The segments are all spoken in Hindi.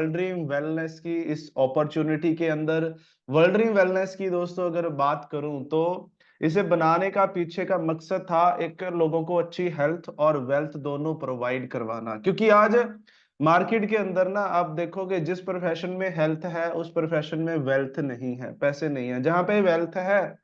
वर्ल्ड ड्रीम वेलनेस की इस अपॉर्चुनिटी के अंदर वर्ल्ड ड्रीम वेलनेस की दोस्तों अगर बात करूं तो इसे बनाने का पीछे का मकसद था एक लोगों को अच्छी हेल्थ और वेल्थ दोनों प्रोवाइड करवाना। क्योंकि आज मार्केट के अंदर ना आप देखोगे जिस प्रोफेशन में हेल्थ है उस प्रोफेशन में वेल्थ नहीं है, पैसे नहीं है। जहां पे वेल्थ है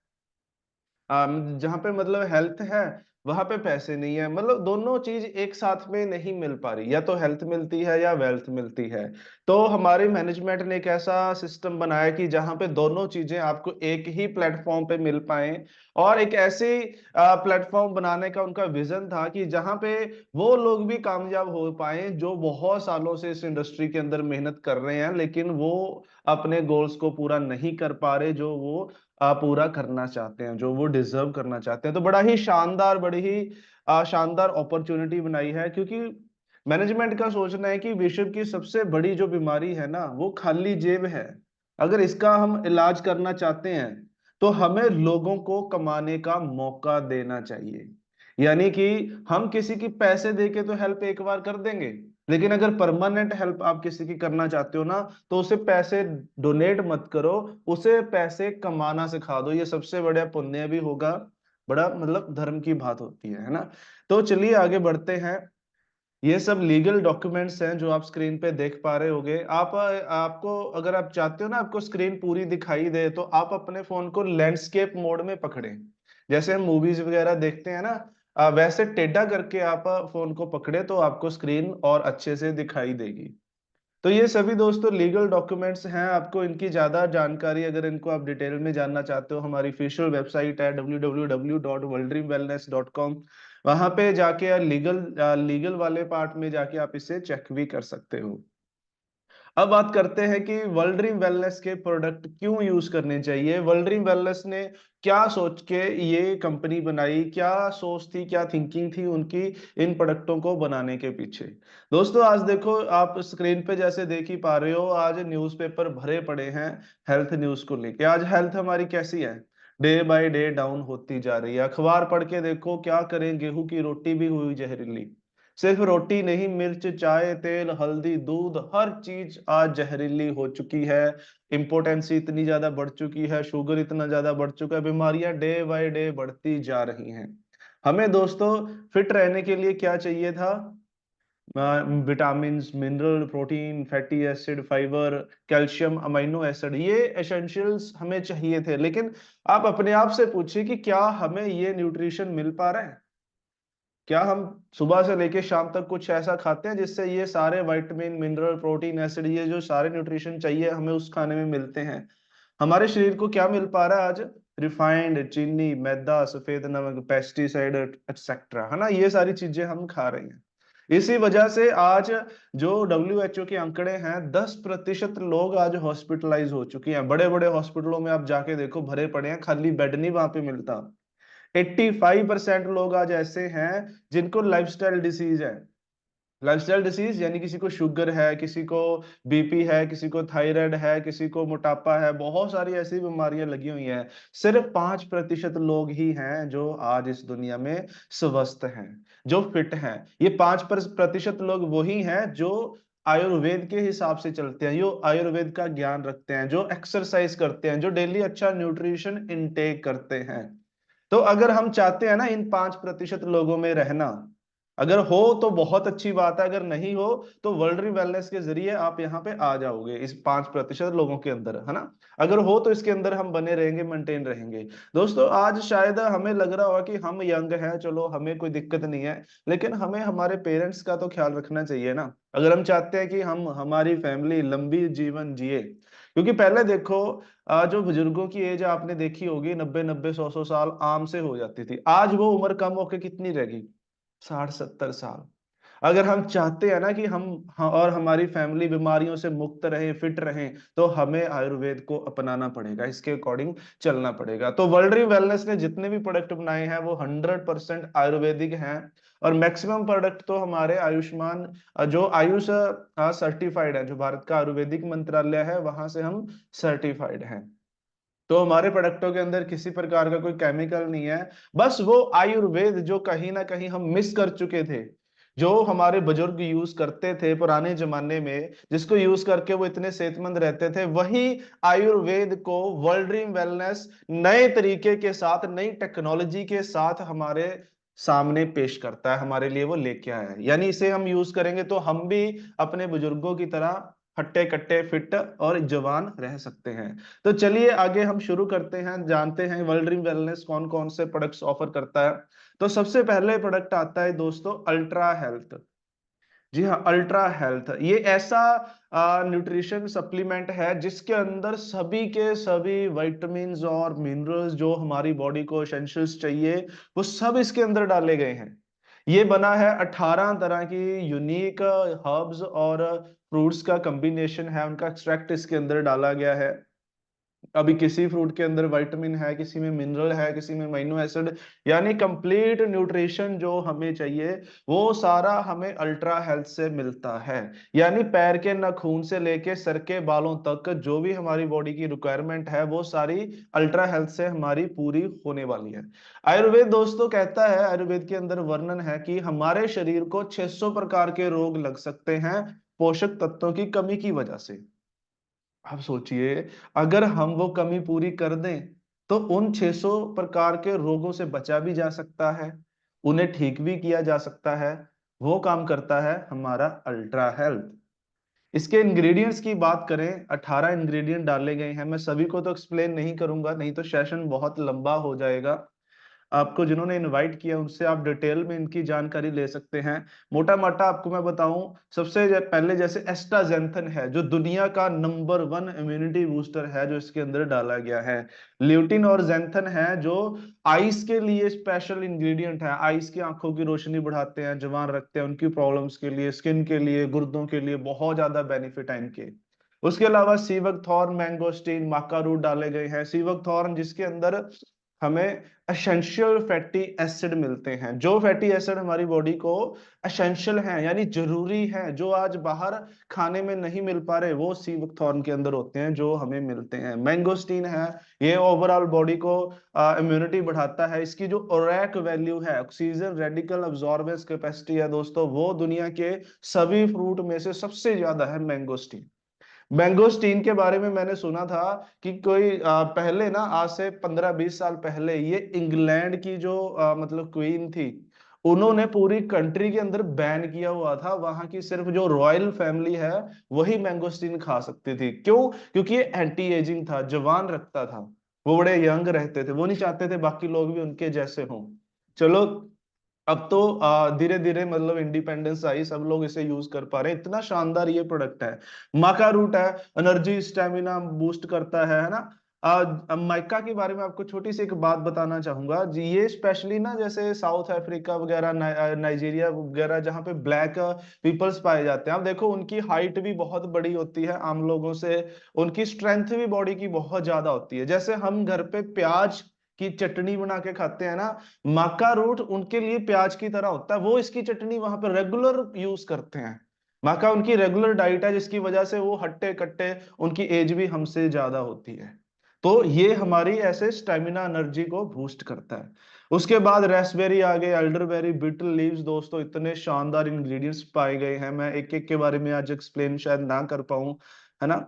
जहां पे मतलब हेल्थ है वहां पे पैसे नहीं है। मतलब दोनों चीज एक साथ में नहीं मिल पा रही, या तो हेल्थ मिलती है या वेल्थ मिलती है। तो हमारे मैनेजमेंट ने एक ऐसा सिस्टम बनाया कि जहां पे दोनों चीजें आपको एक ही प्लेटफॉर्म पे मिल पाए। और एक ऐसी प्लेटफॉर्म बनाने का उनका विजन था कि जहां पे वो लोग भी कामयाब हो पाए जो बहुत सालों से इस इंडस्ट्री के अंदर मेहनत कर रहे हैं, लेकिन वो अपने गोल्स को पूरा नहीं कर पा रहे जो वो पूरा करना चाहते हैं, जो वो डिजर्व करना चाहते हैं। तो बड़ा ही शानदार, बड़ी ही शानदार अपॉर्चुनिटी बनाई है। क्योंकि मैनेजमेंट का सोचना है कि विश्व की सबसे बड़ी जो बीमारी है ना वो खाली जेब है। अगर इसका हम इलाज करना चाहते हैं तो हमें लोगों को कमाने का मौका देना चाहिए। यानी कि हम किसी की पैसे देके तो हेल्प एक बार कर देंगे, लेकिन अगर परमानेंट हेल्प आप किसी की करना चाहते हो ना तो उसे पैसे डोनेट मत करो, उसे पैसे कमाना सिखा दो। ये सबसे बड़ा पुण्य भी होगा, बड़ा मतलब धर्म की बात होती है ना। तो चलिए आगे बढ़ते हैं। ये सब लीगल डॉक्यूमेंट्स हैं जो आप स्क्रीन पे देख पा रहे होगे। आपको अगर आप चाहते हो ना आपको स्क्रीन पूरी दिखाई दे तो आप अपने फोन को लैंडस्केप मोड में पकड़ें। जैसे हम मूवीज वगैरह देखते हैं ना, वैसे टेढ़ा करके आप फोन को पकड़े तो आपको स्क्रीन और अच्छे से दिखाई देगी। तो ये सभी दोस्तों लीगल डॉक्यूमेंट्स हैं। आपको इनकी ज्यादा जानकारी अगर इनको आप डिटेल में जानना चाहते हो, हमारी ऑफिशियल वेबसाइट है www.worlddreamwellness.com। वहां पे जाके लीगल लीगल वाले पार्ट में जाके आप इसे चेक भी कर सकते हो। अब बात करते हैं कि वर्ल्ड ड्रीम वेलनेस के प्रोडक्ट क्यों यूज करने चाहिए। वर्ल्ड ड्रीम वेलनेस ने क्या सोच के ये कंपनी बनाई, क्या सोच थी, क्या थिंकिंग थी उनकी इन प्रोडक्टों को बनाने के पीछे। दोस्तों आज देखो, आप स्क्रीन पे जैसे देख ही पा रहे हो, आज न्यूज़पेपर भरे पड़े हैं हेल्थ न्यूज को लेके। आज हेल्थ हमारी कैसी है, डे बाय डे डाउन होती जा रही है। अखबार पढ़ के देखो, क्या करें, गेहूं की रोटी भी हुई जहरीली। सिर्फ रोटी नहीं, मिर्च, चाय, तेल, हल्दी, दूध, हर चीज आज जहरीली हो चुकी है। इम्पोर्टेंसी इतनी ज्यादा बढ़ चुकी है, शुगर इतना ज्यादा बढ़ चुका है, बीमारियां डे बाय डे बढ़ती जा रही हैं। हमें दोस्तों फिट रहने के लिए क्या चाहिए था? Vitamin, mineral, protein, fatty acid, fibre, calcium, amino acid, ये एसेंशियल्स हमें चाहिए थे। लेकिन आप अपने आप से पूछिए कि क्या हमें ये न्यूट्रिशन मिल पा रहा है? क्या हम सुबह से लेके शाम तक कुछ ऐसा खाते हैं जिससे ये सारे विटामिन, मिनरल, प्रोटीन, एसिड, ये जो सारे न्यूट्रिशन चाहिए हमें उस खाने में मिलते हैं? हमारे शरीर को क्या मिल पा रहा है आज? रिफाइंड, चीनी, मैदा, सफेद नमक, पेस्टिसाइड एक्सेट्रा, है ना। ये सारी चीजें हम खा रहे हैं। इसी वजह से आज जो WHO के आंकड़े हैं, 10% लोग आज हॉस्पिटलाइज हो चुके हैं। बड़े बड़े हॉस्पिटलों में आप जाके देखो भरे पड़े हैं, खाली बेड नहीं वहां पे मिलता। 85% लोग आज ऐसे हैं जिनको लाइफस्टाइल डिसीज है। लाइफस्टाइल डिसीज यानी किसी को शुगर है, किसी को बीपी है, किसी को थायराइड है, किसी को मोटापा है, बहुत सारी ऐसी बीमारियां लगी हुई हैं। सिर्फ 5% लोग ही हैं जो आज इस दुनिया में स्वस्थ हैं, जो फिट हैं। ये 5% लोग वही हैं जो आयुर्वेद के हिसाब से चलते हैं, जो आयुर्वेद का ज्ञान रखते हैं, जो एक्सरसाइज करते हैं, जो डेली अच्छा न्यूट्रिशन इनटेक करते हैं। तो अगर हम चाहते हैं ना इन 5% लोगों में रहना, अगर हो तो बहुत अच्छी बात है, अगर नहीं हो तो वर्ल्ड वेलनेस के जरिए आप यहाँ पे आ जाओगे इस 5% लोगों के अंदर, है ना। अगर हो तो इसके अंदर हम बने रहेंगे, मेंटेन रहेंगे। दोस्तों आज शायद हमें लग रहा होगा कि हम यंग हैं, चलो हमें कोई दिक्कत नहीं है, लेकिन हमें हमारे पेरेंट्स का तो ख्याल रखना चाहिए ना। अगर हम चाहते हैं कि हम हमारी फैमिली लंबी जीवन जिए। क्योंकि पहले देखो, जो बुजुर्गों की एज आपने देखी होगी, 90 90 100 100 साल आम से हो जाती थी। आज वो उम्र कम होकर कितनी रहेगी? 60 70 साल। अगर हम चाहते हैं ना कि हम और हमारी फैमिली बीमारियों से मुक्त रहे, फिट रहें, तो हमें आयुर्वेद को अपनाना पड़ेगा, इसके अकॉर्डिंग चलना पड़ेगा। तो वर्ल्ड वेलनेस ने जितने भी प्रोडक्ट बनाए हैं वो 100% आयुर्वेदिक हैं। और मैक्सिमम प्रोडक्ट तो हमारे आयुष्मान, जो आयुष सर्टिफाइड है, जो भारत का आयुर्वेदिक मंत्रालय है वहां से हम सर्टिफाइड हैं। तो हमारे प्रोडक्टों के अंदर किसी प्रकार का कोई केमिकल नहीं है। बस वो आयुर्वेद जो कहीं ना कहीं हम मिस कर चुके थे, जो हमारे बुजुर्ग यूज करते थे पुराने जमाने में, जिसको यूज करके वो इतने सेहतमंद रहते थे, वही आयुर्वेद को वर्ल्ड ड्रीम वेलनेस नए तरीके के साथ, नई टेक्नोलॉजी के साथ हमारे सामने पेश करता है, हमारे लिए वो लेके आया है। यानी इसे हम यूज करेंगे तो हम भी अपने बुजुर्गों की तरह हट्टे कट्टे फिट और जवान रह सकते हैं। तो चलिए आगे हम शुरू करते हैं, जानते हैं वर्ल्ड ड्रीम वेलनेस कौन कौन से प्रोडक्ट्स ऑफर करता है। तो सबसे पहले प्रोडक्ट आता है दोस्तों अल्ट्रा हेल्थ। जी हाँ, अल्ट्रा हेल्थ ये ऐसा न्यूट्रिशन सप्लीमेंट है जिसके अंदर सभी के सभी विटामिन्स और मिनरल्स जो हमारी बॉडी को एसेंशियल्स चाहिए, वो सब इसके अंदर डाले गए हैं। ये बना है 18 तरह की यूनिक हर्ब्स और फ्रूट्स का कॉम्बिनेशन है, उनका एक्सट्रैक्ट इसके अंदर डाला गया है। अभी किसी फ्रूट के अंदर विटामिन है, किसी में मिनरल है, किसी में अमीनो एसिड, यानी कंप्लीट न्यूट्रिशन जो हमें चाहिए वो सारा हमें अल्ट्रा हेल्थ से मिलता है। यानी पैर के नाखून से लेके सर के बालों तक जो भी हमारी बॉडी की रिक्वायरमेंट है वो सारी अल्ट्रा हेल्थ से हमारी पूरी होने वाली है। आयुर्वेद दोस्तों कहता है, आयुर्वेद के अंदर वर्णन है कि हमारे शरीर को 600 प्रकार के रोग लग सकते हैं पोषक तत्वों की कमी की वजह से। आप सोचिए, अगर हम वो कमी पूरी कर दें तो उन 600 प्रकार के रोगों से बचा भी जा सकता है, उन्हें ठीक भी किया जा सकता है। वो काम करता है हमारा अल्ट्रा हेल्थ। इसके इंग्रेडिएंट्स की बात करें, 18 इंग्रेडिएंट डाले गए हैं। मैं सभी को तो एक्सप्लेन नहीं करूंगा, नहीं तो सेशन बहुत लंबा हो जाएगा। आपको जिन्होंने इनवाइट किया उनसे आप डिटेल में इनकी जानकारी ले सकते हैं। मोटा मोटा आपको मैं बताऊं, सबसे पहले जैसे एस्ट्राजेंथन है जो दुनिया का नंबर 1 इम्यूनिटी बूस्टर है जो इसके अंदर डाला गया है। ल्यूटिन और जेंथन है जो आइस के लिए स्पेशल इंग्रेडिएंट है, आइस की आंखों की रोशनी बढ़ाते हैं, जवान रखते हैं, उनकी प्रॉब्लम्स के लिए, स्किन के लिए, गुर्दों के लिए बहुत ज्यादा बेनिफिट है इनके। उसके अलावा सीवकथॉर्न, मैंगोस्टीन, माका रूट डाले गए हैं। सीवकथॉर्न जिसके अंदर हमें एसेंशियल फैटी एसिड मिलते हैं, जो फैटी एसिड हमारी बॉडी को एसेंशियल हैं, यानी जरूरी है, जो आज बाहर खाने में नहीं मिल पा रहे, वो सी बुकथॉर्न के अंदर होते हैं जो हमें मिलते हैं। मैंगोस्टीन है, ये ओवरऑल बॉडी को इम्यूनिटी बढ़ाता है। इसकी जो ओरैक वैल्यू है, ऑक्सीजन रेडिकल अब्जॉर्बेंस कैपेसिटी है दोस्तों, वो दुनिया के सभी फ्रूट में से सबसे ज्यादा है मैंगोस्टीन। मैंगोस्टीन के बारे में मैंने सुना था कि कोई पहले ना, आज से 15-20 साल पहले, ये इंग्लैंड की जो मतलब क्वीन थी, उन्होंने पूरी कंट्री के अंदर बैन किया हुआ था। वहां की सिर्फ जो रॉयल फैमिली है वही मैंगोस्टीन खा सकती थी। क्यों? क्योंकि ये एंटी एजिंग था, जवान रखता था, वो बड़े यंग रहते थे, वो नहीं चाहते थे बाकी लोग भी उनके जैसे हों। चलो, अब तो धीरे धीरे मतलब इंडिपेंडेंस आई, सब लोग इसे यूज कर पा रहे हैं, इतना शानदार ये प्रोडक्ट है। माका रूट है, एनर्जी स्टेमिना बूस्ट करता है ना। अब माइका के बारे में आपको छोटी सी एक बात बताना चाहूंगा जी। ये स्पेशली ना जैसे साउथ अफ्रीका वगैरह, नाइजीरिया वगैरह, जहाँ पे ब्लैक पीपल्स पाए जाते हैं, आप देखो उनकी हाइट भी बहुत बड़ी होती है आम लोगों से, उनकी स्ट्रेंथ भी बॉडी की बहुत ज्यादा होती है। जैसे हम घर पे प्याज की चटनी बना के खाते हैं ना, माका रूट उनके लिए प्याज की तरह होता है, वो इसकी चटनी वहां पर रेगुलर यूज करते हैं। माका उनकी रेगुलर डाइट है, जिसकी वजह से वो हट्टे कट्टे, उनकी एज भी हमसे ज्यादा होती है। तो ये हमारी ऐसे स्टेमिना एनर्जी को बूस्ट करता है। उसके बाद रेस्पबेरी आ गए, एल्डरबेरी, बिटर लीव्स दोस्तों, इतने शानदार इंग्रेडिएंट्स पाए गए हैं, मैं एक एक के बारे में आज एक्सप्लेन शायद ना कर पाऊं, है ना,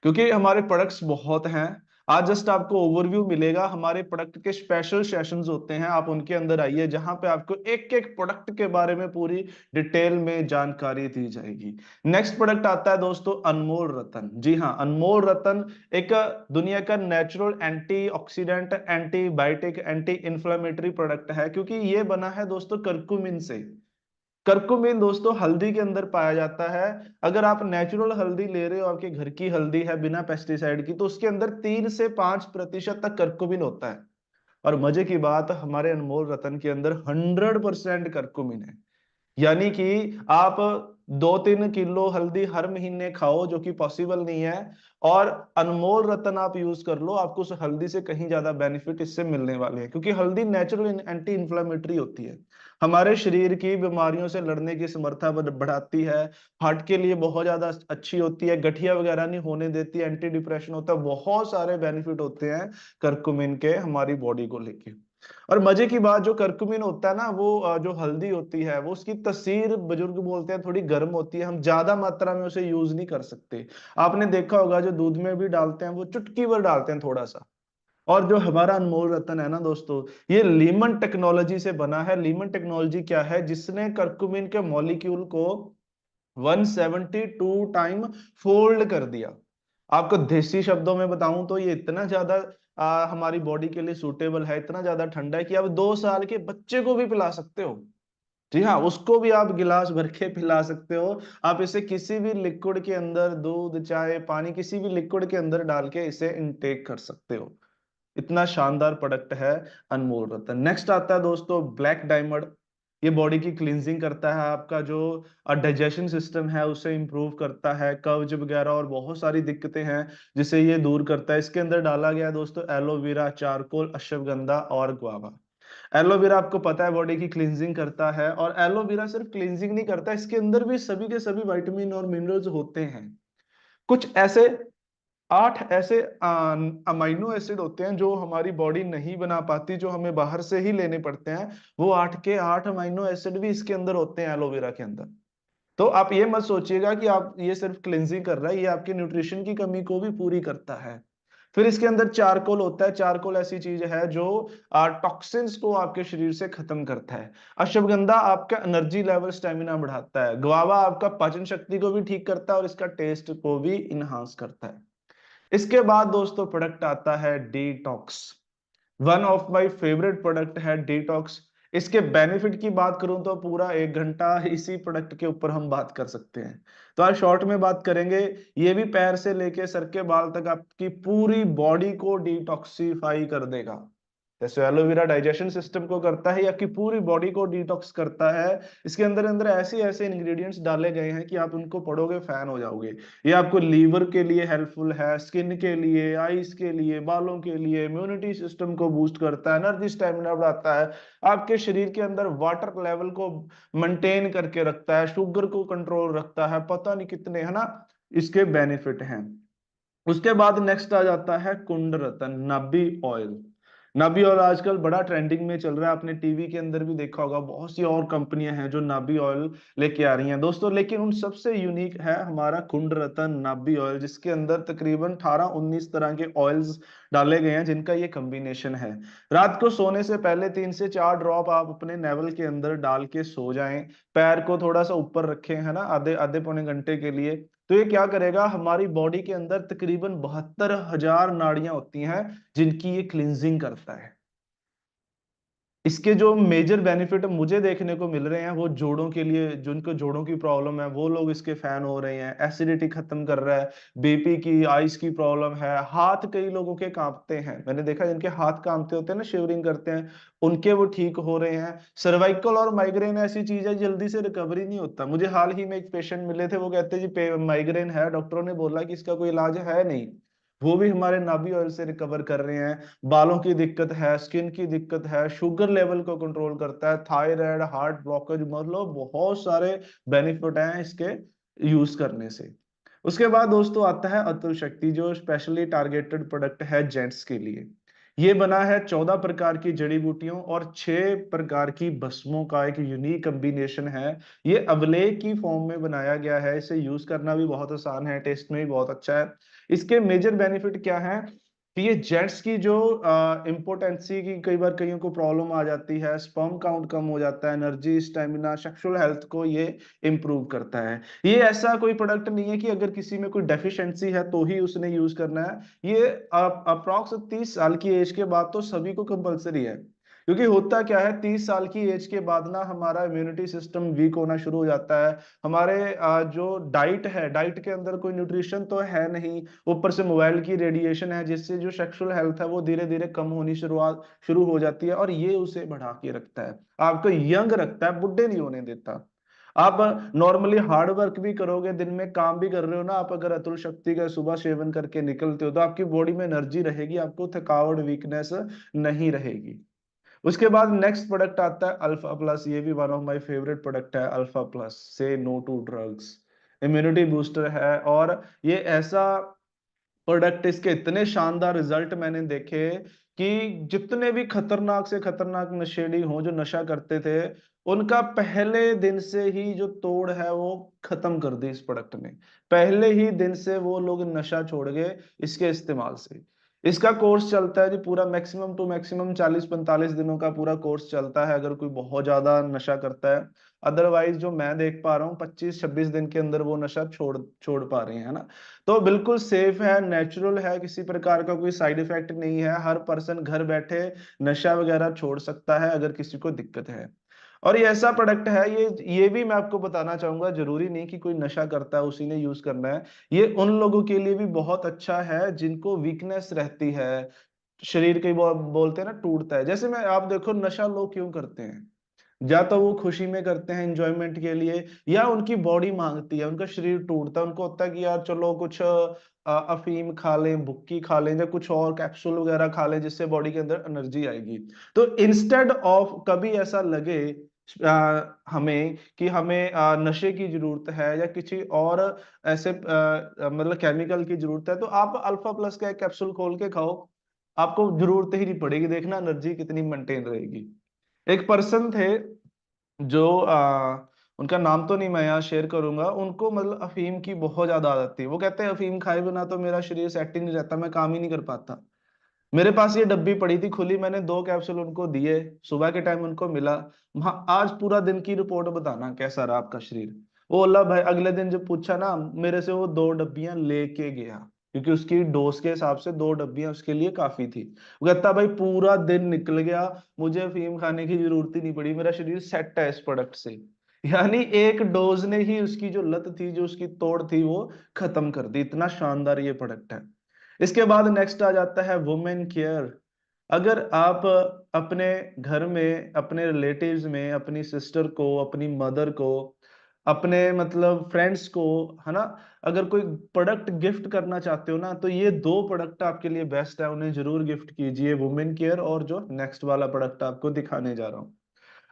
क्योंकि हमारे प्रोडक्ट्स बहुत हैं। आज जस्ट आपको ओवरव्यू मिलेगा, हमारे प्रोडक्ट के स्पेशल सेशंस होते हैं, आप उनके अंदर आइए, जहां पे आपको एक एक प्रोडक्ट के बारे में पूरी डिटेल में जानकारी दी जाएगी। नेक्स्ट प्रोडक्ट आता है दोस्तों अनमोल रतन। जी हाँ, अनमोल रतन एक दुनिया का natural antioxidant, antibiotic, anti inflammatory product है, क्योंकि ये बना है दोस्तों करकुमिन से। करकुमिन दोस्तों हल्दी के अंदर पाया जाता है। अगर आप नेचुरल हल्दी ले रहे हो, आपके घर की हल्दी है बिना पेस्टिसाइड की, तो उसके अंदर 3 से 5% तक करकुमिन होता है। और मजे की बात, हमारे अनमोल रतन के अंदर 100% करकुमिन है। यानी कि आप 2-3 किलो हल्दी हर महीने खाओ, जो कि पॉसिबल नहीं है, और अनमोल रतन आप यूज कर लो, आपको उस हल्दी से कहीं ज्यादा बेनिफिट इससे मिलने वाले हैं, क्योंकि हल्दी नेचुरल एंटी इंफ्लेमेटरी होती है, हमारे शरीर की बीमारियों से लड़ने की समर्था बढ़ाती है, हार्ट के लिए बहुत ज्यादा अच्छी होती है, गठिया वगैरह नहीं होने देती, एंटी डिप्रेशन होता है, बहुत सारे बेनिफिट होते हैं करकुमिन के हमारी बॉडी को लेके। और मजे की बात, जो करक्यूमिन होता है ना, वो जो हल्दी होती है, वो उसकी तासीर बुजुर्ग बोलते हैं थोड़ी गर्म होती है, हम ज्यादा मात्रा में उसे यूज नहीं कर सकते। आपने देखा होगा जो दूध में भी डालते हैं वो चुटकी भर डालते हैं थोड़ा सा। और जो हमारा अनमोल रतन है ना दोस्तों, ये लीमन टेक्नोलॉजी से बना है। लीमन टेक्नोलॉजी क्या है? जिसने करक्यूमिन के मॉलिक्यूल को 172 टाइम फोल्ड कर दिया। आपको देसी शब्दों में बताऊं तो ये इतना ज्यादा हमारी बॉडी के लिए सूटेबल है, इतना ज्यादा ठंडा है कि आप 2 साल के बच्चे को भी पिला सकते हो। जी हाँ, उसको भी आप गिलास भर के पिला सकते हो। आप इसे किसी भी लिक्विड के अंदर, दूध, चाय, पानी, किसी भी लिक्विड के अंदर डाल के इसे इनटेक कर सकते हो। इतना शानदार प्रोडक्ट है अनमोल रतन। नेक्स्ट आता है दोस्तों ब्लैक डायमंड। ये बॉडी की क्लींजिंग करता है, आपका जो डाइजेशन सिस्टम है उसे इंप्रूव करता है, कब्ज वगैरह और बहुत सारी दिक्कतें हैं जिसे ये दूर करता है। इसके अंदर डाला गया है दोस्तों एलोवेरा, चारकोल, अश्वगंधा और गुआवा। एलोवेरा आपको पता है बॉडी की क्लींजिंग करता है, और एलोवेरा सिर्फ क्लींजिंग नहीं करता, इसके अंदर भी सभी के सभी विटामिन और मिनरल्स होते हैं। कुछ ऐसे 8 ऐसे अमाइनो एसिड होते हैं जो हमारी बॉडी नहीं बना पाती, जो हमें बाहर से ही लेने पड़ते हैं। वो 8 के 8 अमाइनो एसिड भी इसके अंदर होते हैं एलोवेरा के अंदर। तो आप ये मत सोचिएगा कि आप ये सिर्फ क्लिनजिंग कर रहा है, ये आपकी न्यूट्रिशन की कमी को भी पूरी करता है। फिर इसके अंदर चारकोल होता है। चारकोल ऐसी चीज है जो टॉक्सिन्स को आपके शरीर से खत्म करता है। अश्वगंधा आपका एनर्जी लेवल, स्टेमिना बढ़ाता है। गुआवा आपका पाचन शक्ति को भी ठीक करता है और इसका टेस्ट को भी इनहांस करता है। इसके बाद दोस्तों प्रोडक्ट आता है detox. One of my favourite product है डिटॉक्स। इसके बेनिफिट की बात करूं तो पूरा 1 घंटा इसी प्रोडक्ट के ऊपर हम बात कर सकते हैं। तो आज शॉर्ट में बात करेंगे। ये भी पैर से लेके सर के बाल तक आपकी पूरी बॉडी को डिटॉक्सिफाई कर देगा। जैसे एलोवेरा डाइजेशन सिस्टम को करता है, ये आपकी पूरी बॉडी को डिटॉक्स करता है। इसके अंदर अंदर ऐसे ऐसे इंग्रेडिएंट्स डाले गए हैं कि आप उनको पढ़ोगे फैन हो जाओगे। ये आपको लीवर के लिए हेल्पफुल है, स्किन के लिए, आईज के लिए, बालों के लिए, इम्यूनिटी सिस्टम को बूस्ट करता है, एनर्जी स्टेमिना बढ़ाता है, आपके शरीर के अंदर वाटर लेवल को मेंटेन करके रखता है, शुगर को कंट्रोल रखता है, पता नहीं कितने है ना इसके बेनिफिट हैं। उसके बाद नेक्स्ट आ जाता है कुंड रतन नाभि ऑयल। नाभि ऑयल आजकल बड़ा ट्रेंडिंग में चल रहा है, आपने टीवी के अंदर भी देखा होगा, बहुत सी और कंपनियां हैं जो नाभि ऑयल लेके आ रही हैं दोस्तों, लेकिन उन सबसे यूनिक है हमारा कुंड रतन नाभि ऑयल, जिसके अंदर तकरीबन 18-19 तरह के ऑयल्स डाले गए हैं, जिनका ये कॉम्बिनेशन है। रात को सोने से पहले 3 से 4 ड्रॉप आप अपने नेवल के अंदर डाल के सो जाएं। पैर को थोड़ा सा ऊपर रखें, है ना, आधे आधे पौने घंटे के लिए। तो ये क्या करेगा, हमारी बॉडी के अंदर तकरीबन 72,000 नाड़ियां होती हैं जिनकी ये क्लींजिंग करता है। इसके जो मेजर बेनिफिट मुझे देखने को मिल रहे हैं वो जोड़ों के लिए, जिनको जोड़ों की प्रॉब्लम है वो लोग इसके फैन हो रहे हैं। एसिडिटी खत्म कर रहा है, बीपी की, आइस की प्रॉब्लम है, हाथ कई लोगों के कांपते हैं, मैंने देखा जिनके हाथ कांपते होते हैं ना, शिवरिंग करते हैं, उनके वो ठीक हो रहे हैं। सर्वाइकल और माइग्रेन ऐसी चीज है जल्दी से रिकवरी नहीं होता। मुझे हाल ही में एक पेशेंट मिले थे, वो कहते जी माइग्रेन है, डॉक्टरों ने बोला कि इसका कोई इलाज है नहीं, वो भी हमारे नाभि ऑयल से रिकवर कर रहे हैं। बालों की दिक्कत है, स्किन की दिक्कत है, शुगर लेवल को कंट्रोल करता है, थायराइड, हार्ट ब्लॉकेज, मतलब बहुत सारे बेनिफिट हैं इसके यूज करने से। उसके बाद दोस्तों आता है अतुल शक्ति, जो स्पेशली टारगेटेड प्रोडक्ट है जेंट्स के लिए। ये बना है 14 प्रकार की जड़ी बूटियों और 6 प्रकार की भस्मों का एक यूनिक कॉम्बिनेशन है। ये अवलेह की फॉर्म में बनाया गया है, इसे यूज करना भी बहुत आसान है, टेस्ट में भी बहुत अच्छा है। इसके मेजर बेनिफिट क्या है कि ये जेंट्स की जो इम्पोर्टेंसी की कई बार कईयों को प्रॉब्लम आ जाती है, स्पर्म काउंट कम हो जाता है, एनर्जी, स्टेमिना, सेक्सुअल हेल्थ को ये इंप्रूव करता है। ये ऐसा कोई प्रोडक्ट नहीं है कि अगर किसी में कोई डेफिशिएंसी है तो ही उसने यूज करना है। ये अप्रॉक्स 30 साल की एज के बाद तो सभी को कंपलसरी है। क्योंकि होता क्या है, 30 साल की एज के बाद ना हमारा इम्यूनिटी सिस्टम वीक होना शुरू हो जाता है। हमारे जो डाइट है, डाइट के अंदर कोई न्यूट्रिशन तो है नहीं, ऊपर से मोबाइल की रेडिएशन है, जिससे जो सेक्सुअल हेल्थ है वो धीरे धीरे कम होनी शुरू हो जाती है, और ये उसे बढ़ा के रखता है, आपको यंग रखता है, बुढ़े नहीं होने देता। आप नॉर्मली हार्ड वर्क भी करोगे, दिन में काम भी कर रहे हो ना, आप अगर अतुल शक्ति का सुबह सेवन करके निकलते हो तो आपकी बॉडी में एनर्जी रहेगी, आपको थकावट, वीकनेस नहीं रहेगी। उसके बाद नेक्स्ट प्रोडक्ट आता है अल्फा प्लस। ये भी one of my favourite product है alpha plus. Say no to drugs, immunity booster है, और ये ऐसा प्रोडक्ट, इसके इतने शानदार रिजल्ट मैंने देखे कि जितने भी खतरनाक से खतरनाक नशेड़ी हों जो नशा करते थे, उनका पहले दिन से ही जो तोड़ है वो खत्म कर दी इस प्रोडक्ट ने। पहले ही दिन से वो लोग नशा छोड़ गए इसके इस्तेमाल से। इसका कोर्स चलता है जी पूरा मैक्सिमम टू मैक्सिमम 40-45 दिनों का पूरा कोर्स चलता है अगर कोई बहुत ज्यादा नशा करता है। अदरवाइज जो मैं देख पा रहा हूँ 25-26 दिन के अंदर वो नशा छोड़ छोड़ पा रहे हैं, है ना। तो बिल्कुल सेफ है, नेचुरल है, किसी प्रकार का कोई साइड इफेक्ट नहीं है। हर पर्सन घर बैठे नशा वगैरह छोड़ सकता है अगर किसी को दिक्कत है। और ये ऐसा प्रोडक्ट है, ये भी मैं आपको बताना चाहूंगा, जरूरी नहीं कि कोई नशा करता है उसी ने यूज करना है। ये उन लोगों के लिए भी बहुत अच्छा है जिनको वीकनेस रहती है, शरीर कई बोलते हैं ना टूटता है। जैसे मैं आप देखो नशा लोग क्यों करते हैं, या तो वो खुशी में करते हैं एंजॉयमेंट के लिए, या उनकी बॉडी मांगती है, उनका शरीर टूटता है, उनको होता है कि यार चलो कुछ अफीम खा लें, भुक्की खा लें, या कुछ और कैप्सूल वगैरह खा लें जिससे बॉडी के अंदर एनर्जी आएगी। तो इंस्टेड ऑफ कभी ऐसा लगे हमें कि हमें नशे की जरूरत है या किसी और ऐसे मतलब केमिकल की जरूरत है, तो आप अल्फा प्लस का एक कैप्सूल खोल के खाओ, आपको जरूरत ही नहीं पड़ेगी, देखना एनर्जी कितनी मेंटेन रहेगी। एक पर्सन थे जो उनका नाम तो नहीं मैं यहाँ शेयर करूंगा, उनको मतलब अफीम की बहुत ज्यादा आदत थी। वो कहते हैं अफीम खाए बिना तो मेरा शरीर सेट ही नहीं रहता, मैं काम ही नहीं कर पाता। मेरे पास ये डब्बी पड़ी थी खुली, मैंने 2 कैप्सूल उनको दिए, सुबह के टाइम उनको मिला। वहां आज पूरा दिन की रिपोर्ट बताना कैसा रहा आपका शरीर। वो अल्लाह भाई अगले दिन जब पूछा ना मेरे से, वो 2 डब्बियां लेके गया, क्योंकि उसकी डोज के हिसाब से 2 डब्बियां उसके लिए काफी थी। वो कहता भाई पूरा दिन निकल गया, मुझे अफीम खाने की जरूरत ही नहीं पड़ी, मेरा शरीर सेट है इस प्रोडक्ट से। यानी एक डोज ने ही उसकी जो लत थी, जो उसकी तोड़ थी, वो खत्म कर दी। इतना शानदार ये प्रोडक्ट है। इसके बाद नेक्स्ट आ जाता है वुमेन केयर। अगर आप अपने घर में, अपने रिलेटिव्स में, अपनी सिस्टर को, अपनी मदर को, अपने मतलब फ्रेंड्स को, है ना, अगर कोई प्रोडक्ट गिफ्ट करना चाहते हो ना, तो ये 2 प्रोडक्ट आपके लिए बेस्ट है, उन्हें जरूर गिफ्ट कीजिए, वुमेन केयर और जो नेक्स्ट वाला प्रोडक्ट आपको दिखाने जा रहा हूँ।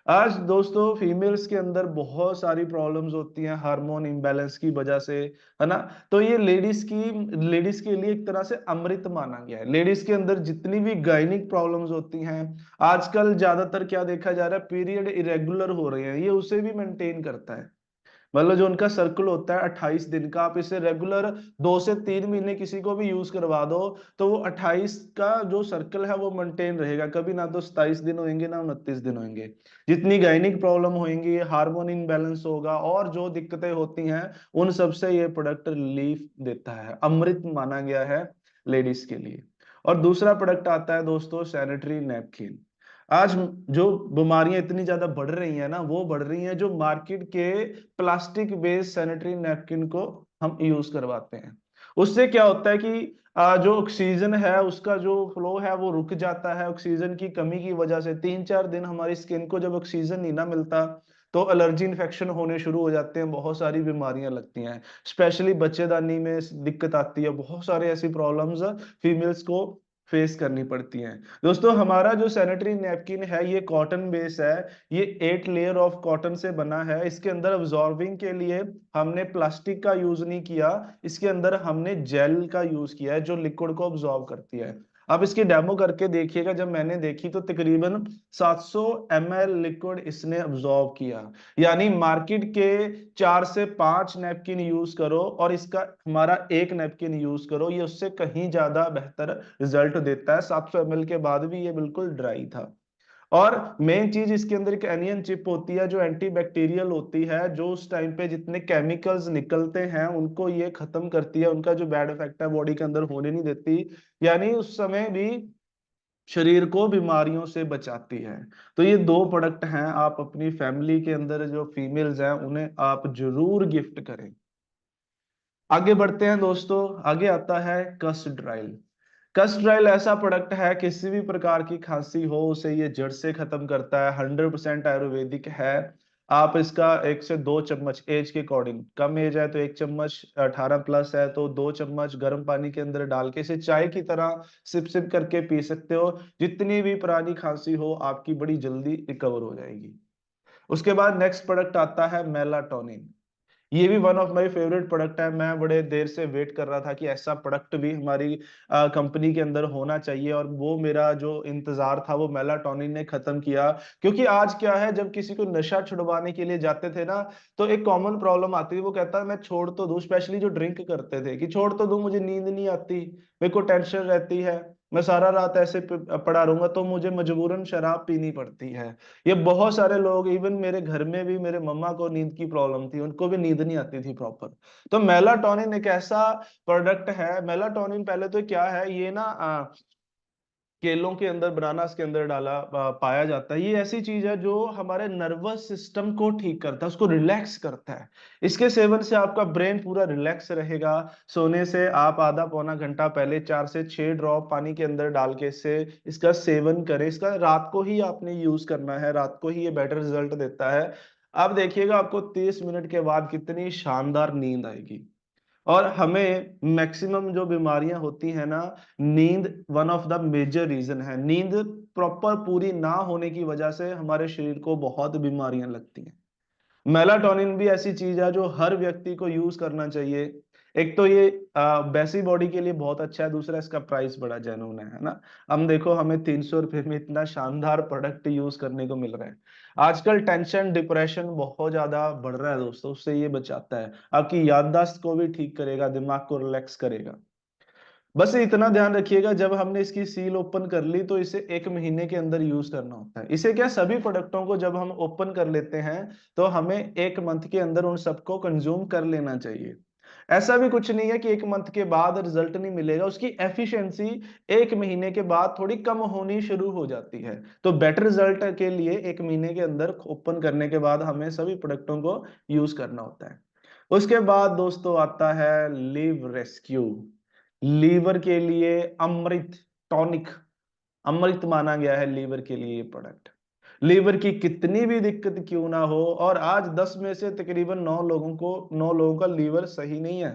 आज दोस्तों फीमेल्स के अंदर बहुत सारी प्रॉब्लम्स होती हैं हार्मोन इम्बैलेंस की वजह से, है ना। तो ये लेडीज के लिए एक तरह से अमृत माना गया है। लेडीज के अंदर जितनी भी गायनिक प्रॉब्लम्स होती हैं, आजकल ज्यादातर क्या देखा जा रहा है, पीरियड इरेगुलर हो रहे हैं, ये उसे भी मेंटेन करता है। मतलब जो उनका सर्कल होता है 28 दिन का, आप इसे रेगुलर 2 से 3 महीने किसी को भी यूज करवा दो, तो वो 28 का जो सर्कल है वो मेंटेन रहेगा, कभी ना तो 27 दिन होंगे ना 29 दिन होंगे। जितनी गायनिक प्रॉब्लम होंगी, हार्मोन इनबैलेंस होगा और जो दिक्कतें होती हैं, उन सब से ये प्रोडक्ट रिलीफ देता है, अमृत माना गया है लेडीज के लिए। और दूसरा प्रोडक्ट आता है दोस्तों सैनिटरी नैपकिन। आज जो बीमारियां इतनी ज्यादा बढ़ रही हैं ना, वो बढ़ रही हैं जो मार्केट के प्लास्टिक बेस्ड सैनिटरी नैपकिन को हम यूज करवाते हैं। उससे क्या होता है कि जो ऑक्सीजन है उसका जो फ्लो है वो रुक जाता है, ऑक्सीजन की कमी की वजह से 3-4 दिन हमारी स्किन को जब ऑक्सीजन नहीं ना मिलता, तो एलर्जी इन्फेक्शन होने शुरू हो जाते हैं, बहुत सारी बीमारियां लगती हैं, स्पेशली बच्चेदानी में दिक्कत आती है, बहुत सारे ऐसी प्रॉब्लम्स फीमेल्स को फेस करनी पड़ती हैं। दोस्तों हमारा जो सैनिटरी नैपकिन है ये कॉटन बेस है, ये 8 लेयर ऑफ कॉटन से बना है। इसके अंदर अब्जॉर्बिंग के लिए हमने प्लास्टिक का यूज नहीं किया, इसके अंदर हमने जेल का यूज किया है जो लिक्विड को अब्जॉर्ब करती है। अब इसकी डेमो करके देखिएगा, जब मैंने देखी तो तकरीबन 700 ml लिक्विड इसने अब्जॉर्ब किया। यानी मार्केट के 4 से 5 नैपकिन यूज करो और इसका हमारा एक नैपकिन यूज करो, ये उससे कहीं ज्यादा बेहतर रिजल्ट देता है। 700 ml के बाद भी ये बिल्कुल ड्राई था। और मेन चीज इसके अंदर एक एनियन चिप होती है जो एंटीबैक्टीरियल होती है, जो उस टाइम पे जितने केमिकल्स निकलते हैं उनको ये खत्म करती है, उनका जो बैड इफेक्ट है बॉडी के अंदर होने नहीं देती, यानी उस समय भी शरीर को बीमारियों से बचाती है। तो ये 2 प्रोडक्ट हैं, आप अपनी फैमिली के अंदर जो फीमेल्स हैं उन्हें आप जरूर गिफ्ट करें। आगे बढ़ते हैं दोस्तों, आगे आता है कस्टड्राइल। कस्टड्राइल ऐसा प्रोडक्ट है, किसी भी प्रकार की खांसी हो उसे ये जड़ से खत्म करता है, 100% आयुर्वेदिक है। आप इसका 1 से 2 चम्मच एज के अकॉर्डिंग, कम एज है तो 1 चम्मच, 18+ है तो 2 चम्मच गर्म पानी के अंदर डाल के इसे चाय की तरह सिप सिप करके पी सकते हो। जितनी भी पुरानी खांसी हो आपकी बड़ी जल्दी रिकवर हो जाएगी। उसके बाद नेक्स्ट प्रोडक्ट आता है मेलाटोनिन। ये भी one of my favourite product है। मैं बड़े देर से वेट कर रहा था कि ऐसा प्रोडक्ट भी हमारी कंपनी के अंदर होना चाहिए, और वो मेरा जो इंतजार था वो मेलाटोनिन ने खत्म किया। क्योंकि आज क्या है, जब किसी को नशा छुड़वाने के लिए जाते थे ना, तो एक कॉमन प्रॉब्लम आती थी, वो कहता है मैं छोड़ तो दूं, स्पेशली जो ड्रिंक करते थे, कि छोड़ तो दूं, मुझे नींद नहीं आती, मेरे को टेंशन रहती है, मैं सारा रात ऐसे पड़ा रहूंगा, तो मुझे मजबूरन शराब पीनी पड़ती है। ये बहुत सारे लोग, इवन मेरे घर में भी मेरे मम्मा को नींद की प्रॉब्लम थी, उनको भी नींद नहीं आती थी प्रॉपर। तो मेलाटोनिन एक ऐसा प्रोडक्ट है। मेलाटोनिन पहले तो क्या है, ये ना केलों के अंदर, बनानास के अंदर पाया जाता है। ये ऐसी चीज है जो हमारे नर्वस सिस्टम को ठीक करता है, उसको रिलैक्स करता है। इसके सेवन से आपका ब्रेन पूरा रिलैक्स रहेगा। सोने से आप आधा पौना घंटा पहले 4 से 6 ड्रॉप पानी के अंदर डाल के इसका सेवन करें। इसका रात को ही आपने यूज करना है, रात को ही ये बेटर रिजल्ट देता है। आप देखिएगा आपको 30 मिनट के बाद कितनी शानदार नींद आएगी। और हमें मैक्सिमम जो बीमारियां होती हैं ना, नींद one of the major reason है। नींद प्रॉपर पूरी ना होने की वजह से हमारे शरीर को बहुत बीमारियां लगती हैं। मेलाटोनिन भी ऐसी चीज है जो हर व्यक्ति को यूज करना चाहिए। एक तो ये वैसी बॉडी के लिए बहुत अच्छा है, दूसरा इसका प्राइस बड़ा जेन्युइन है ना। हम देखो, हमें 300 रुपये में इतना शानदार प्रोडक्ट यूज करने को मिल रहा है। आजकल टेंशन डिप्रेशन बहुत ज्यादा बढ़ रहा है दोस्तों, उससे ये बचाता है, आपकी याददाश्त को भी ठीक करेगा, दिमाग को रिलैक्स करेगा। बस इतना ध्यान रखिएगा, जब हमने इसकी सील ओपन कर ली तो इसे 1 महीने के अंदर यूज करना होता है। इसे क्या, सभी प्रोडक्टों को जब हम ओपन कर लेते हैं तो हमें 1 मंथ के अंदर उन सबको कंज्यूम कर लेना चाहिए। ऐसा भी कुछ नहीं है कि 1 मंथ के बाद रिजल्ट नहीं मिलेगा, उसकी एफिशिएंसी 1 महीने के बाद थोड़ी कम होनी शुरू हो जाती है। तो बेटर रिजल्ट के लिए 1 महीने के अंदर ओपन करने के बाद हमें सभी प्रोडक्टों को यूज करना होता है। उसके बाद दोस्तों आता है लिव रेस्क्यू। लीवर के लिए अमृत टॉनिक, अमृत माना गया है लीवर के लिए ये प्रोडक्ट। लीवर की कितनी भी दिक्कत क्यों ना हो, और आज 10 में से तकरीबन 9 लोगों का लीवर सही नहीं है,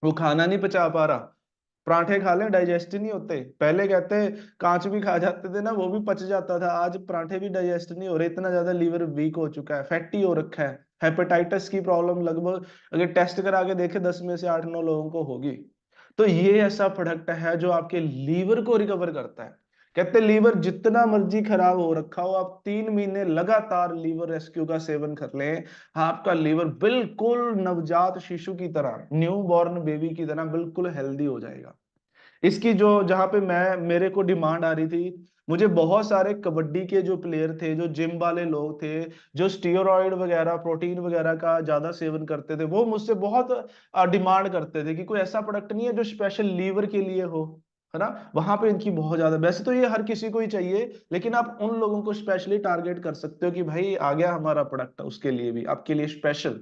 वो खाना नहीं पचा पा रहा। पराठे खा लें डाइजेस्ट ही नहीं होते। पहले कहते कांच भी खा जाते थे ना, वो भी पच जाता था, आज पराठे भी डाइजेस्ट नहीं हो रहे, इतना ज्यादा लीवर वीक हो चुका है, फैटी हो रखा है। हेपेटाइटिस की प्रॉब्लम लगभग अगर टेस्ट करा के देखे 10 में से 8-9 लोगों को होगी। तो ये ऐसा प्रोडक्ट है जो आपके लीवर को रिकवर करता है। कहते लीवर जितना मर्जी खराब हो रखा हो, आप 3 महीने लगातार लीवर रेस्क्यू का सेवन कर लें, आपका लीवर बिल्कुल नवजात शिशु की तरह, न्यू बॉर्न बेबी की तरह बिल्कुल हेल्दी हो जाएगा। इसकी जो, जहां पे मैं, मेरे को डिमांड आ रही थी, मुझे बहुत सारे कबड्डी के जो प्लेयर थे, जो जिम वाले लोग थे, जो स्टीरोइड वगैरह प्रोटीन वगैरह का ज्यादा सेवन करते थे, वो मुझसे बहुत डिमांड करते थे कि कोई ऐसा प्रोडक्ट नहीं है जो स्पेशल लीवर के लिए हो, है ना। वहां पे इनकी बहुत ज्यादा, वैसे तो ये हर किसी को ही चाहिए, लेकिन आप उन लोगों को स्पेशली टारगेट कर सकते हो कि भाई आ गया हमारा प्रोडक्ट, उसके लिए भी, आपके लिए स्पेशल,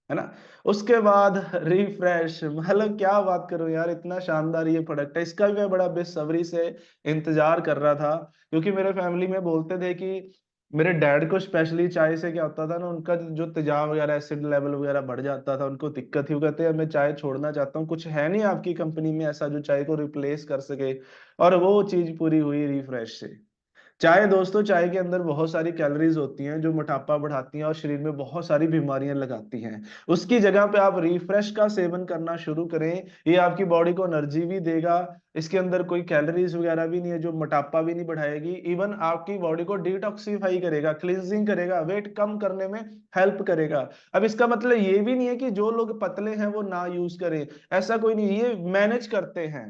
है ना। उसके बाद रिफ्रेश, मतलब क्या बात करूं यार, इतना शानदार ये प्रोडक्ट है, इसका भी मैं बड़ा बेसब्री से इंतजार कर रहा था। क्योंकि मेरे फैमिली में बोलते थे कि मेरे डैड को स्पेशली चाय से क्या होता था ना, उनका जो तेजाब वगैरह एसिड लेवल वगैरह बढ़ जाता था, उनको दिक्कत थी, वो कहते हैं मैं चाय छोड़ना चाहता हूँ, कुछ है नहीं आपकी कंपनी में ऐसा जो चाय को रिप्लेस कर सके। और वो चीज पूरी हुई रिफ्रेश से। चाय दोस्तों, चाय के अंदर बहुत सारी कैलोरीज होती हैं जो मोटापा बढ़ाती हैं और शरीर में बहुत सारी बीमारियां लगाती हैं। उसकी जगह पे आप रिफ्रेश का सेवन करना शुरू करें, ये आपकी बॉडी को एनर्जी भी देगा। इसके अंदर कोई कैलोरीज वगैरह भी नहीं है जो मोटापा भी नहीं बढ़ाएगी, इवन आपकी बॉडी को डिटॉक्सिफाई करेगा, क्लींजिंग करेगा, वेट कम करने में हेल्प करेगा। अब इसका मतलब ये भी नहीं है कि जो लोग पतले हैं वो ना यूज करें, ऐसा कोई नहीं, ये मैनेज करते हैं।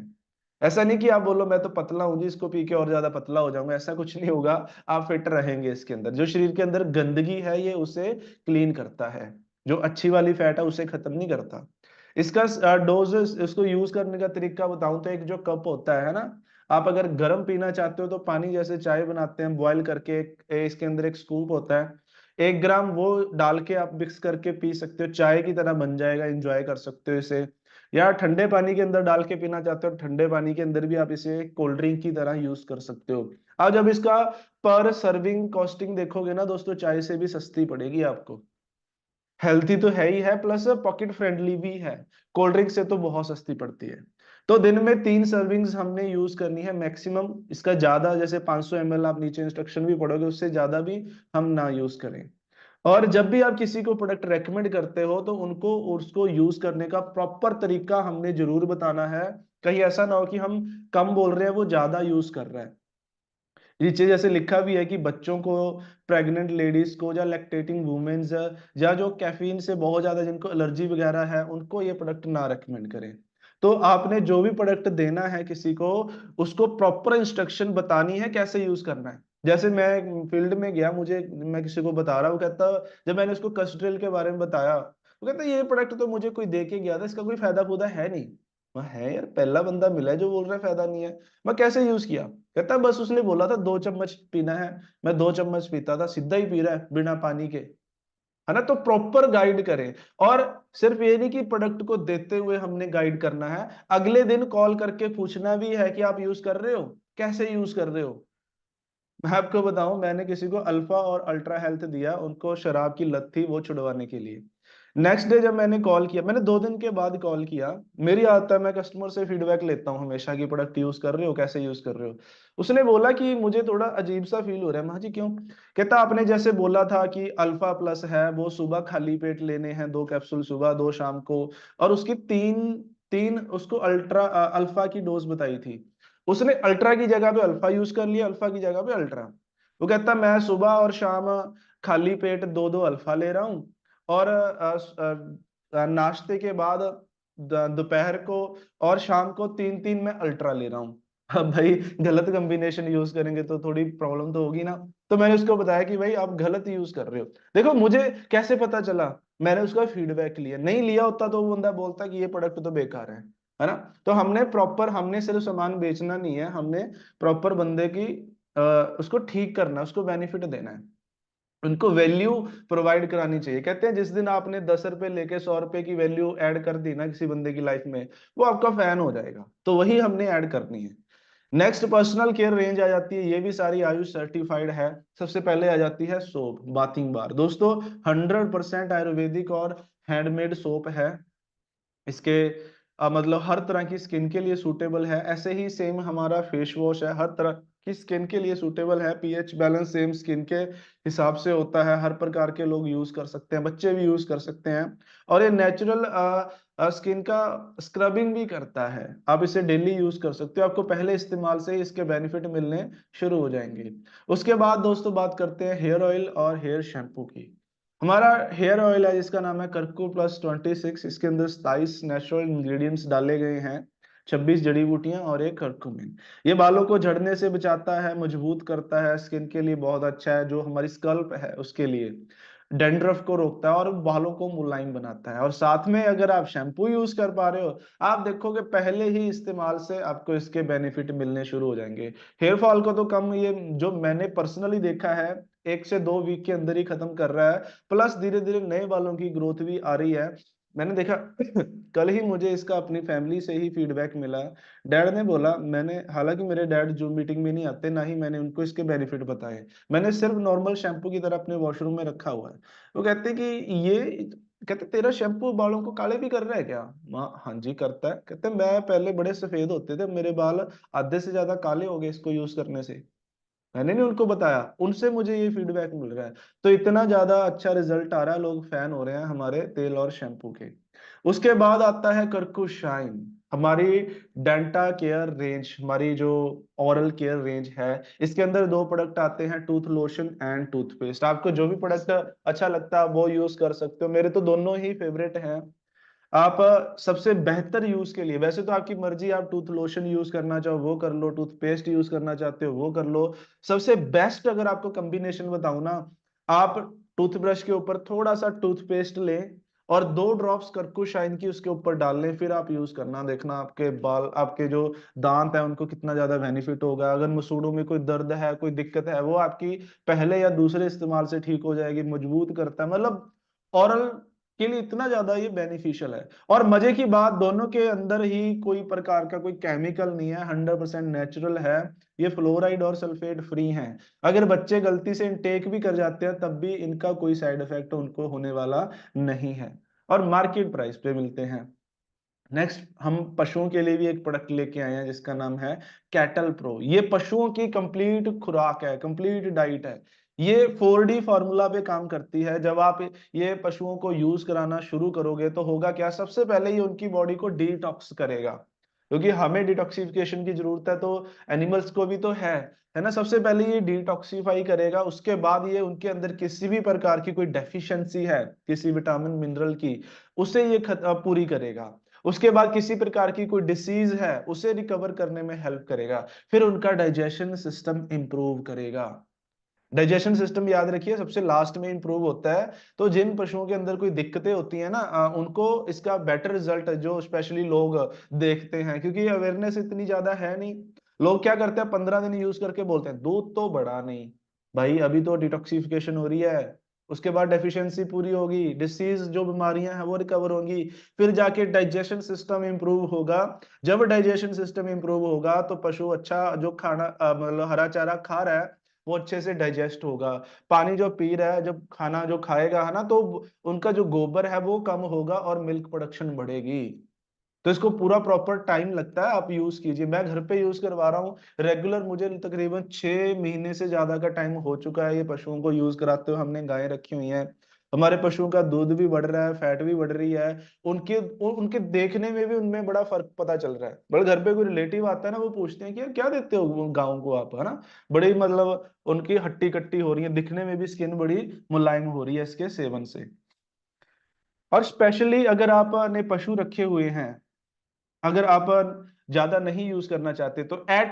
ऐसा नहीं कि आप बोलो मैं तो पतला हूं जी, इसको पी के और ज्यादा पतला हो जाऊंगा, ऐसा कुछ नहीं होगा। आप फिट रहेंगे। इसके अंदर जो शरीर के अंदर गंदगी है ये उसे क्लीन करता है, जो अच्छी वाली फैट है उसे खत्म नहीं करता। इसका डोज, इसको यूज करने का तरीका बताऊं तो, एक जो कप होता है ना, आप अगर गर्म पीना चाहते हो तो पानी जैसे चाय बनाते हैं बॉईल करके, इसके अंदर एक स्कूप होता है, 1 ग्राम वो डाल के आप मिक्स करके पी सकते हो, चाय की तरह बन जाएगा, इंजॉय कर सकते हो इसे। या ठंडे पानी के अंदर डाल के पीना चाहते हो, ठंडे पानी के अंदर भी आप इसे कोल्ड ड्रिंक की तरह यूज कर सकते हो। अब जब इसका पर सर्विंग कॉस्टिंग देखोगे ना दोस्तों, चाय से भी सस्ती पड़ेगी आपको। हेल्थी तो है ही है, प्लस पॉकेट फ्रेंडली भी है, कोल्ड ड्रिंक से तो बहुत सस्ती पड़ती है। तो दिन में 3 सर्विंग्स हमने यूज करनी है मैक्सिमम, इसका ज्यादा जैसे 500 ml आप नीचे इंस्ट्रक्शन भी पढ़ोगे उससे ज्यादा भी हम ना यूज करें। और जब भी आप किसी को प्रोडक्ट रेकमेंड करते हो तो उनको उसको यूज करने का प्रॉपर तरीका हमने जरूर बताना है। कहीं ऐसा ना हो कि हम कम बोल रहे हैं, वो ज्यादा यूज कर रहा है। नीचे जैसे लिखा भी है कि बच्चों को, प्रेग्नेंट लेडीज को, या लैक्टेटिंग वुमेन्स, या जो कैफीन से बहुत ज्यादा जिनको एलर्जी वगैरह है, उनको ये प्रोडक्ट ना रेकमेंड करें। तो आपने जो भी प्रोडक्ट देना है किसी को, उसको प्रॉपर इंस्ट्रक्शन बतानी है कैसे यूज करना है। जैसे मैं फील्ड में गया, मैं किसी को बता रहा हूँ, कहता, जब मैंने उसको कस्ट्रेल के बारे में बताया, वो कहता ये प्रोडक्ट तो मुझे कोई दे के गया था, इसका कोई फायदा फूदा है नहीं। मैं, है यार, पहला बंदा मिला है जो बोल रहा है फायदा नहीं है। मैं, कैसे यूज किया? कहता बस उसने बोला था 2 चम्मच पीना है, मैं 2 चम्मच पीता था, सीधा ही पी रहा है बिना पानी के। है ना? तो प्रॉपर गाइड करें। और सिर्फ ये नहीं कि प्रोडक्ट को देते हुए हमने गाइड करना है, अगले दिन कॉल करके पूछना भी है कि आप यूज कर रहे हो, कैसे यूज कर रहे हो। मैं आपको बताऊं, मैंने किसी को अल्फा और अल्ट्रा हेल्थ दिया, उनको शराब की लत थी, वो छुड़वाने के लिए। नेक्स्ट डे जब मैंने कॉल किया, मैंने 2 दिन के बाद कॉल किया। मेरी आदत है, मैं कस्टमर से फीडबैक लेता हूँ हमेशा कि प्रोडक्ट यूज कर रहे हो, कैसे यूज कर रहे हो। उसने बोला कि मुझे थोड़ा अजीब सा फील हो रहा है। मैं, जी क्यों? कहता आपने जैसे बोला था कि अल्फा प्लस है, वो सुबह खाली पेट लेने हैं, 2 कैप्सूल सुबह 2 शाम को, और उसकी तीन तीन उसको अल्फा की डोज बताई थी। उसने अल्ट्रा की जगह पे अल्फा यूज कर लिया, अल्फा की जगह पे अल्ट्रा। वो कहता मैं सुबह और शाम खाली पेट 2-2 अल्फा ले रहा हूँ, और नाश्ते के बाद दोपहर को और शाम को 3-3 मैं अल्ट्रा ले रहा हूँ। अब भाई, गलत कॉम्बिनेशन यूज करेंगे तो थोड़ी प्रॉब्लम तो होगी ना। तो मैंने उसको बताया कि भाई आप गलत यूज कर रहे हो। देखो, मुझे कैसे पता चला? मैंने उसका फीडबैक लिया, नहीं लिया होता तो वो बंदा बोलता कि ये प्रोडक्ट तो बेकार है ना? तो हमने सिर्फ सामान बेचना नहीं है, हमने प्रॉपर बंदे की उसको ठीक करना है, उसको बेनिफिट देना है, उनको वैल्यू प्रोवाइड करानी चाहिए। कहते हैं जिस दिन आपने 10 रुपए लेके 100 रुपए की वैल्यू ऐड कर दी ना किसी बंदे की लाइफ में, वो आपका फैन हो जाएगा। तो वही हमने ऐड करनी है। नेक्स्ट पर्सनल केयर रेंज आ जाती है, ये भी सारी आयुष सर्टिफाइड है। सबसे पहले आ जाती है सोप, बाथिंग बार। दोस्तों, 100% आयुर्वेदिक और हैंडमेड सोप है। इसके मतलब हर तरह की स्किन के लिए सूटेबल है। ऐसे ही सेम हमारा फेस वॉश है, हर तरह की स्किन के लिए सूटेबल है। पीएच बैलेंस सेम स्किन के हिसाब से होता है, हर प्रकार के लोग यूज कर सकते हैं, बच्चे भी यूज कर सकते हैं। और ये नेचुरल स्किन का स्क्रबिंग भी करता है। आप इसे डेली यूज कर सकते हो, आपको पहले इस्तेमाल से ही इसके बेनिफिट मिलने शुरू हो जाएंगे। उसके बाद दोस्तों बात करते हैं हेयर ऑयल और हेयर शैम्पू की। हमारा हेयर ऑयल है जिसका नाम है कर्कू प्लस 26। इसके अंदर 27 नेचुरल इंग्रेडिएंट्स डाले गए हैं, 26 जड़ी बूटियां और एक कर्क्यूमिन। ये बालों को झड़ने से बचाता है, मजबूत करता है, स्किन के लिए बहुत अच्छा है, जो हमारी स्कल्प है उसके लिए। डैंड्रफ को रोकता है और बालों को मुलायम बनाता है। और साथ में अगर आप शैम्पू यूज कर पा रहे हो, आप देखोगे पहले ही इस्तेमाल से आपको इसके बेनिफिट मिलने शुरू हो जाएंगे। हेयर फॉल को तो कम, ये जो मैंने पर्सनली देखा है, 1 से 2 वीक के अंदर ही खत्म कर रहा है। प्लस धीरे धीरे नए बालों की ग्रोथ भी आ रही है। मैंने देखा कल ही मुझे इसका अपनी फैमिली से ही फीडबैक मिला। डैड ने बोला, मैंने, हालांकि मेरे डैड जूम मीटिंग में नहीं आते, ना ही मैंने उनको इसके बेनिफिट बताए, मैंने सिर्फ नॉर्मल शैम्पू की तरह अपने वॉशरूम में रखा हुआ है। वो कहते कि ये कहते तेरा शैम्पू बालों को काले भी कर रहा है क्या? माँ, हाँ जी करता है। कहते मैं पहले बड़े सफेद होते थे, मेरे बाल आधे से ज्यादा काले हो गए इसको यूज करने से। मैंने नहीं उनको बताया, उनसे मुझे ये फीडबैक मिल रहा है। तो इतना ज्यादा अच्छा रिजल्ट आ रहा है, लोग फैन हो रहे हैं हमारे तेल और शैम्पू के। उसके बाद आता है कर्कू शाइन, हमारी डेंटा केयर रेंज, हमारी जो ओरल केयर रेंज है। इसके अंदर 2 प्रोडक्ट आते हैं, टूथ लोशन एंड टूथपेस्ट। आपको जो भी प्रोडक्ट अच्छा लगता है वो यूज कर सकते हो, मेरे तो दोनों ही फेवरेट हैं। आप सबसे बेहतर यूज के लिए, वैसे तो आपकी मर्जी, आप टूथ लोशन यूज करना चाहो वो कर लो, टूथपेस्ट यूज करना चाहते हो वो कर लो। सबसे बेस्ट अगर आपको कॉम्बिनेशन बताऊं ना, आप टूथब्रश के ऊपर थोड़ा सा टूथपेस्ट लें और 2 ड्रॉप्स कर्कू शाइन की उसके ऊपर डाल लें, फिर आप यूज करना, देखना आपके बाल, आपके जो दांत है उनको कितना ज्यादा बेनिफिट होगा। अगर मसूड़ों में कोई दर्द है, कोई दिक्कत है, वो आपकी पहले या दूसरे इस्तेमाल से ठीक हो जाएगी, मजबूत करता है। मतलब ओरल के लिए इतना ज्यादा ये बेनिफिशियल है। और मजे की बात, दोनों के अंदर ही कोई प्रकार का कोई केमिकल नहीं है, 100% नेचुरल है। ये फ्लोराइड और सल्फेट फ्री हैं। अगर बच्चे गलती से इनटेक भी कर जाते हैं तब भी इनका कोई साइड इफेक्ट उनको होने वाला नहीं है, और मार्केट प्राइस पे मिलते हैं। नेक्स्ट, हम पशुओं के लिए भी एक प्रोडक्ट लेके आए हैं जिसका नाम है कैटल प्रो। ये पशुओं की कंप्लीट खुराक है, कंप्लीट डाइट है। ये 4D फॉर्मूला पे काम करती है। जब आप ये पशुओं को यूज कराना शुरू करोगे तो होगा क्या, सबसे पहले ये उनकी बॉडी को डिटॉक्स करेगा, क्योंकि हमें डिटॉक्सिफिकेशन की जरूरत है, तो एनिमल्स को भी तो है ना। सबसे पहले ये डिटॉक्सिफाई करेगा, उसके बाद ये उनके अंदर किसी भी प्रकार की कोई डेफिशिएंसी है किसी विटामिन मिनरल की, उसे ये पूरी करेगा। उसके बाद किसी प्रकार की कोई डिसीज है उसे रिकवर करने में हेल्प करेगा। फिर उनका डाइजेशन सिस्टम इंप्रूव करेगा। डाइजेशन सिस्टम याद रखिए सबसे लास्ट में इंप्रूव होता है। तो जिन पशुओं के अंदर कोई दिक्कतें होती है ना, उनको इसका बेटर रिजल्ट जो स्पेशली लोग देखते हैं, क्योंकि अवेयरनेस इतनी ज्यादा है नहीं। लोग क्या करते हैं, 15 दिन यूज करके बोलते हैं दूध तो बढ़ा नहीं। भाई अभी तो डिटॉक्सिफिकेशन हो रही है, उसके बाद डेफिशिएंसी पूरी होगी, डिसीज जो बीमारियां हैं वो रिकवर होंगी, फिर जाके डाइजेशन सिस्टम इंप्रूव होगा। जब डाइजेशन सिस्टम इंप्रूव होगा तो पशु अच्छा जो खाना मतलब हरा चारा खा रहा है वो अच्छे से डाइजेस्ट होगा। पानी जो पी रहा है, जब खाना जो खाएगा है ना, तो उनका जो गोबर है वो कम होगा और मिल्क प्रोडक्शन बढ़ेगी। तो इसको पूरा प्रॉपर टाइम लगता है, आप यूज कीजिए। मैं घर पे यूज करवा रहा हूँ रेगुलर, मुझे तकरीबन 6 महीने से ज्यादा का टाइम हो चुका है ये पशुओं को यूज कराते हुए। हमने गायें रखी हुई हैं, हमारे पशुओं का दूध भी बढ़ रहा है, फैट भी बढ़ रही है। उनके देखने में भी उनमें बड़ा फर्क पता चल रहा है। बड़े घर पे कोई रिलेटिव आता है ना, वो पूछते हैं कि यार क्या देते हो गाँव को आप, है ना। बड़ी मतलब उनकी हट्टी कट्टी हो रही है, दिखने में भी स्किन बड़ी मुलायम हो रही है इसके सेवन से। और स्पेशली अगर आपने पशु रखे हुए हैं, अगर आप ज्यादा नहीं यूज करना चाहते तो एट